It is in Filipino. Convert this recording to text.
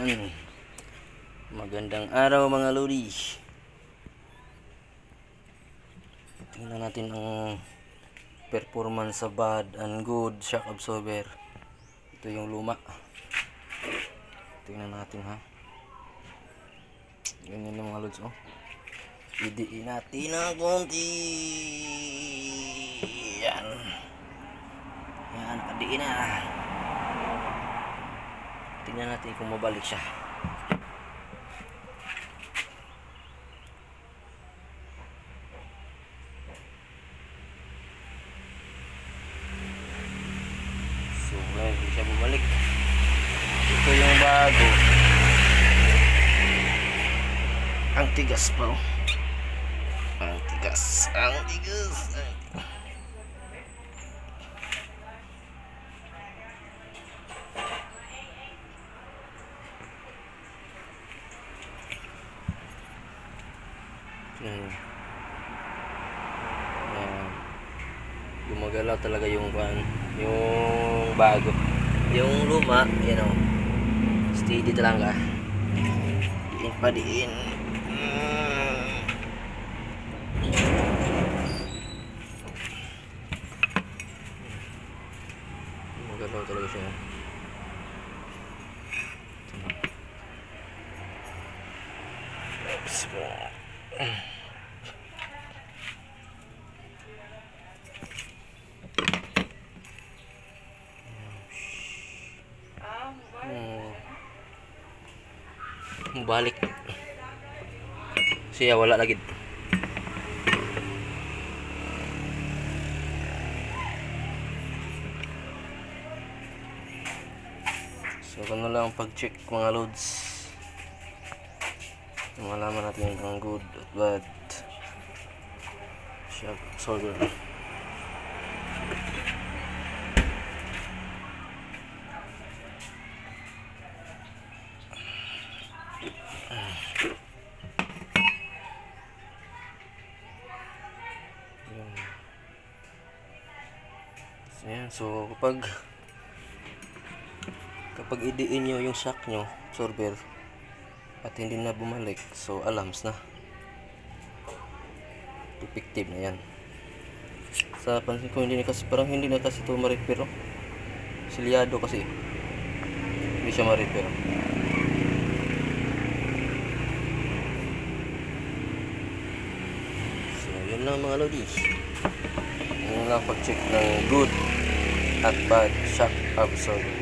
Yan. Magandang araw mga lodi. Tingnan natin ang performance sa bad and good shock absorber. Ito yung luma. Tingnan natin ha. Ganyan yung mga lods oh. Idiin natin ng konti. Yan. Yan, nakadiin na. Tingnan natin kung mabalik siya. So, hindi siya bumalik. Ito yung bago. Ang tigas pa oh. Ang tigas. Ang tigas. Gumagalaw talaga yung bago. Yung luma, you know, steady talaga. Diin pa diin. Gumagalaw talaga siya. Balik siya wala lagi. So kung lang pag-check mga loads, malaman natin ang good at bad shock absorber. Ayan, so kapag idiin nyo yung shock nyo absorber at hindi na bumalik, so alarms na, effective na yan. Sa pansin ko hindi na kasi, parang hindi na kasi ito ma-repair oh. Silyado kasi hindi siya ma-repair. So yun lang mga lodi, yun lang pag-check ng good at bad shock absorber.